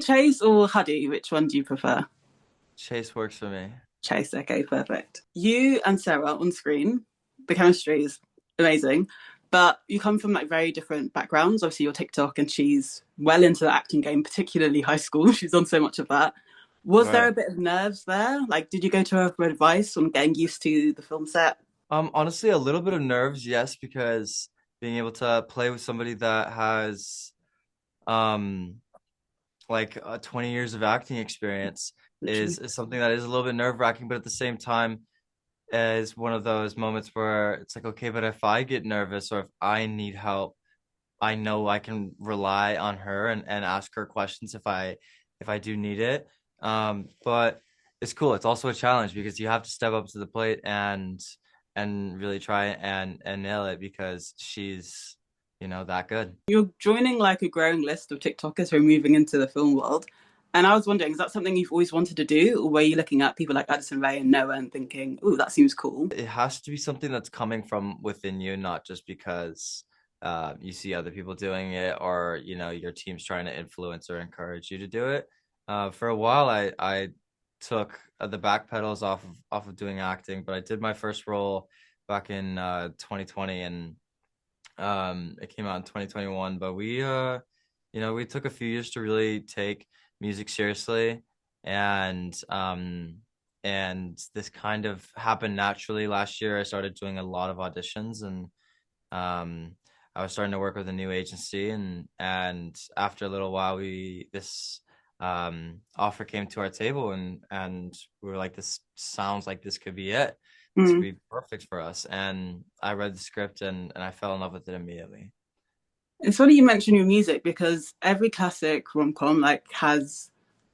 Chase or Huddy? Which one do you prefer? Chase works for me. Chase. Okay, perfect. You and Sarah on screen, the chemistry is amazing, but you come from like very different backgrounds. Obviously, you're TikTok, and she's well into the acting game, particularly high school. She's on so much of that. Was there Right. a bit of nerves there? Like, did you go to her for advice on getting used to the film set? Honestly, a little bit of nerves, yes, because being able to play with somebody that has um like 20 years of acting experience Literally. is something that is a little bit nerve-wracking, but at the same time is one of those moments where it's like, okay, but if I get nervous or if I need help, I know I can rely on her and ask her questions if I do need it. But it's cool. It's also a challenge because you have to step up to the plate and really try and nail it because she's, that good. You're joining like a growing list of TikTokers who are moving into the film world. And I was wondering, is that something you've always wanted to do? Or were you looking at people like Addison Rae and Noah and thinking, oh, that seems cool? It has to be something that's coming from within you, not just because you see other people doing it or your team's trying to influence or encourage you to do it. For a while, I took the back pedals off of doing acting, but I did my first role back in 2020, and it came out in 2021. But we took a few years to really take music seriously, and this kind of happened naturally last year. I started doing a lot of auditions, and I was starting to work with a new agency, and after a little while, we this offer came to our table, and we were like, this sounds like this could be it. This could Mm. be perfect for us. And I read the script, and I fell in love with it immediately. It's funny you mention your music because every classic rom com like has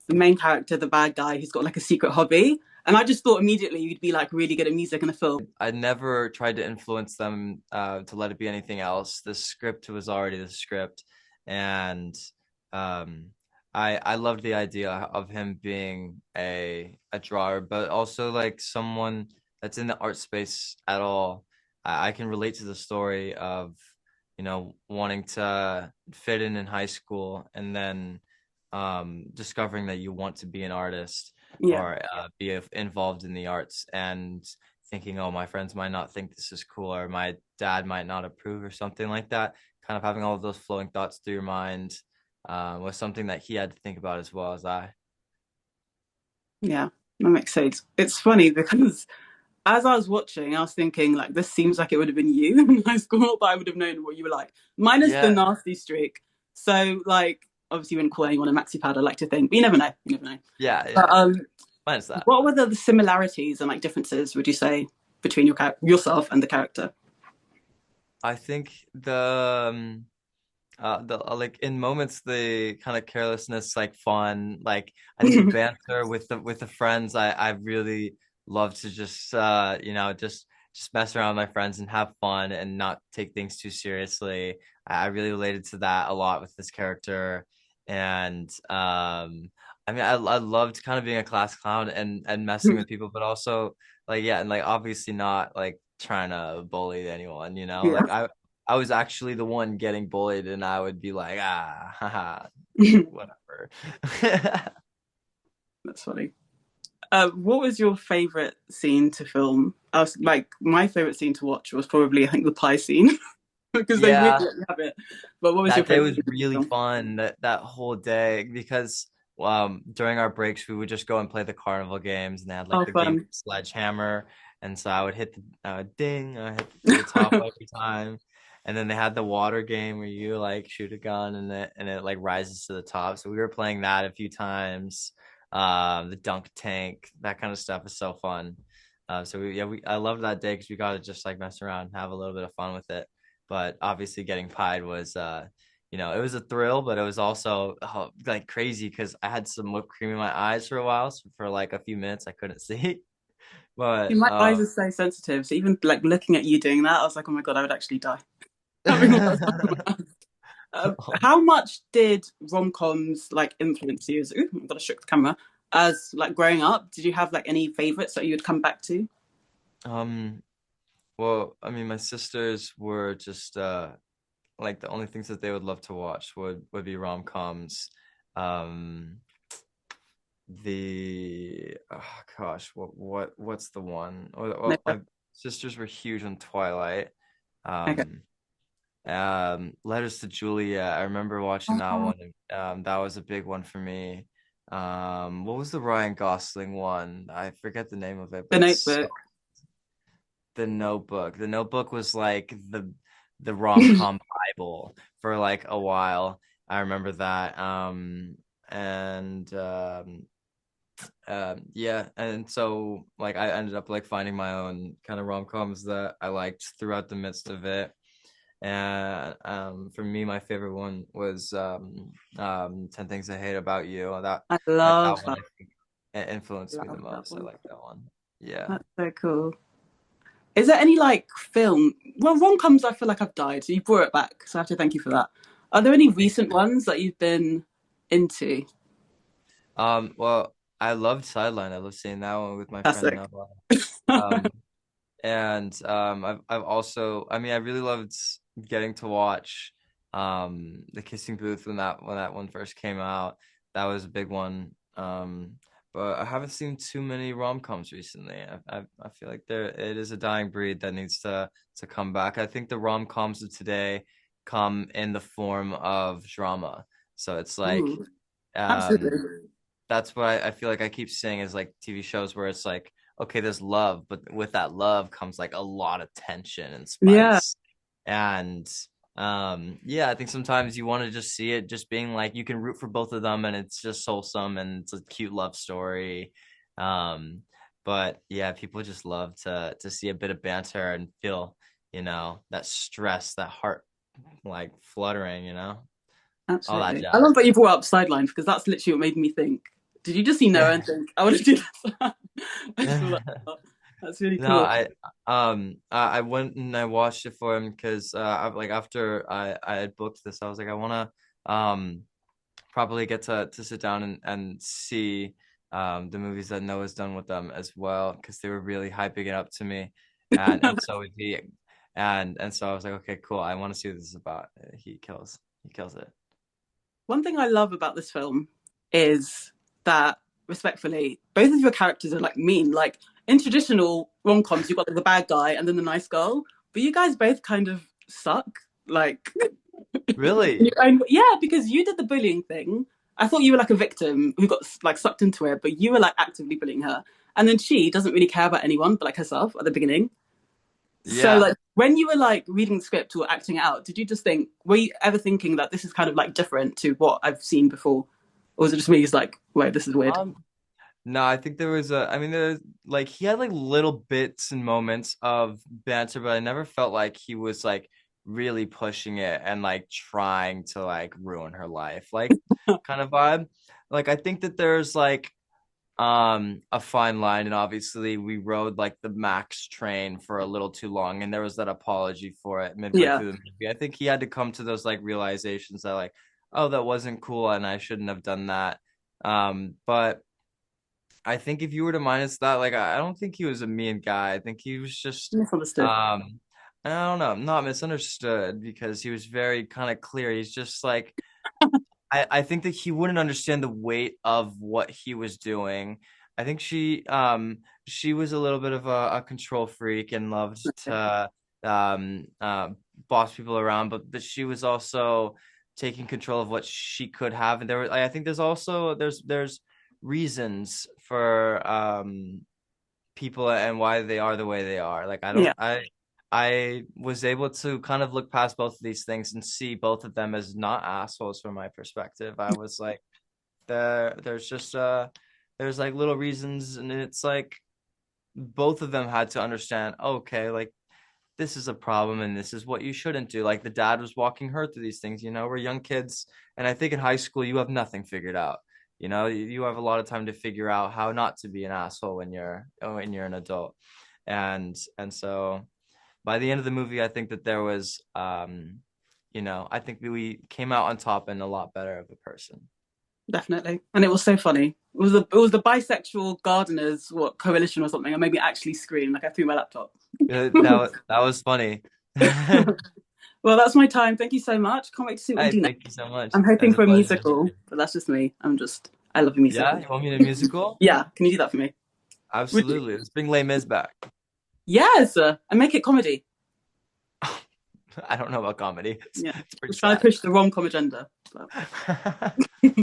the main character, the bad guy, who's got like a secret hobby. And I just thought immediately you'd be like really good at music in a film. I never tried to influence them to let it be anything else. The script was already the script, and um, I loved the idea of him being a drawer, but also like someone that's in the art space at all. I can relate to the story of wanting to fit in high school and then discovering that you want to be an artist Yeah. or be involved in the arts and thinking, oh, my friends might not think this is cool, or my dad might not approve, or something like that. Kind of having all of those flowing thoughts through your mind was something that he had to think about as well as I. Yeah, that makes sense. It's funny because as I was watching, I was thinking like this seems like it would have been you in high school, but I would have known what you were like. Minus the Yeah, nasty streak. So like obviously you wouldn't call anyone a maxi pad, I like to think. But you never know. You never know. yeah, But yeah. Minus that. what were the similarities and like differences would you say between yourself and the character? I think the like in moments the kind of carelessness, like fun, like I think the banter with the friends, I really love to just just mess around with my friends and have fun and not take things too seriously. I really related to that a lot with this character. And I mean, I loved kind of being a class clown and messing with people, but also like, yeah, and like obviously not like trying to bully anyone, Yeah. like I was actually the one getting bullied, and I would be like, ah, haha, whatever. That's funny. What was your favorite scene to film? I was like, my favorite scene to watch was probably, I think, the pie scene because they really Yeah, let you have it. But what was your that day favorite was scene to really film? fun. That whole day because during our breaks we would just go and play the carnival games, and they had like Oh, the game fun. Sledgehammer, and so I would hit the ding, I hit the top every time. And then they had the water game where you like shoot a gun and it like rises to the top. So we were playing that a few times. The dunk tank, that kind of stuff is so fun. So I loved that day because we got to just like mess around and have a little bit of fun with it. But obviously getting pied was it was a thrill, but it was also like crazy because I had some whipped cream in my eyes for a while. So for like a few minutes I couldn't see. But My eyes are so sensitive. So even like looking at you doing that, I was like, oh my God, I would actually die. Having all that stuff in my eyes. How much did rom-coms like influence you? Ooh, I've got to shook the camera. As like growing up, did you have like any favorites that you would come back to? um well, I mean, my sisters were just like the only things that they would love to watch would be rom-coms. Um, the oh gosh, what's the one? No, Well, my sisters were huge on Twilight. okay. Um, Letters to Julia. I remember watching that Oh, one. That was a big one for me. What was the Ryan Gosling one? I forget the name of it, The but it's Notebook. The Notebook. The Notebook was like the rom-com Bible for like a while. I remember that. And yeah, and so like I ended up like finding my own kind of rom-coms that I liked throughout the midst of it. And for me, my favorite one was 10 Things I Hate About You. I That love one that. I think it influenced me the Love that most. I one. like that one. Yeah. That's so cool. Is there any like film? Well, rom-coms, I feel like I've died. So you brought it back. So I have to thank you for that. Are there any Thank recent you. ones that you've been into? Well, I loved Sideline. I love seeing that one with my friend Classic. Noah. Um, and I've also, I mean, I really loved getting to watch The Kissing Booth when that one first came out. That was a big one. But I haven't seen too many rom-coms recently. I feel like there it is a dying breed that needs to come back. I think the rom-coms of today come in the form of drama. So it's like Ooh, um absolutely. that's what I feel like I keep saying is like TV shows where it's like, okay, there's love, but with that love comes like a lot of tension and Yeah, spice. And yeah, I think sometimes you want to just see it just being like you can root for both of them and it's just wholesome and it's a cute love story. Um, but yeah, people just love to see a bit of banter and feel, that stress, that heart like fluttering, all that absolutely. I jazz. love that you brought up Sidelines because that's literally what made me think. Did you just see Noah and think, I want to do that? I just love that. That's really No, cool. I went and I watched it for him because like after I had booked this, I was like I want to probably get to sit down and see the movies that Noah's done with them as well because they were really hyping it up to me, and so was he, and so I was like, okay, cool, I want to see what this is about. He kills it. One thing I love about this film is that, respectfully, both of your characters are like mean. Like in traditional rom coms, you've got like, the bad guy and then the nice girl, but you guys both kind of suck. Like, Really? yeah, because you did the bullying thing. I thought you were like a victim who got like sucked into it, but you were like actively bullying her. And then she doesn't really care about anyone but like herself at the beginning. So Yeah. like when you were like reading the script or acting it out, did you just think were you ever thinking that this is kind of like different to what I've seen before? Or was it just me who's like, wait, this is weird? Um, No, I think there was I mean, there's like he had like little bits and moments of banter, but I never felt like he was like really pushing it and like trying to like ruin her life, like kind of vibe. Like I think that there's like a fine line, and obviously we rode like the Max train for a little too long, and there was that apology for it midway Yeah, through the movie. I think he had to come to those like realizations that like, oh, that wasn't cool, and I shouldn't have done that. But I think if you were to minus that, like I don't think he was a mean guy. I think he was just misunderstood. um I don't know, not misunderstood because he was very kind of clear. He's just like I think that he wouldn't understand the weight of what he was doing. I think she was a little bit of a control freak and loved to um uh boss people around, but she was also taking control of what she could have. And I think there's also there's reasons for people and why they are the way they are. Like Yeah, I was able to kind of look past both of these things and see both of them as not assholes from my perspective. I was like there's just there's like little reasons and it's like both of them had to understand, okay, like this is a problem and this is what you shouldn't do. Like the dad was walking her through these things, we're young kids and I think in high school you have nothing figured out. You have a lot of time to figure out how not to be an asshole when you're an adult. And so by the end of the movie, I think that there was I think we came out on top and a lot better of a person. definitely. And it was so funny. It was the bisexual gardeners what coalition or something, and made me actually scream like I threw my laptop. That was funny. Well, that's my time. Thank you so much. Can't wait to see what we Hey, do next. thank you so much. I'm It hoping was a for a pleasure to meet musical, you. but that's just me. I love a musical. Yeah, you want me in a musical? Yeah, can you do that for me? Would you? Absolutely. Let's bring Les Mis back. Yes, and make it comedy. I don't know about comedy. Yeah, It's pretty just trying to sad. push the rom-com agenda. But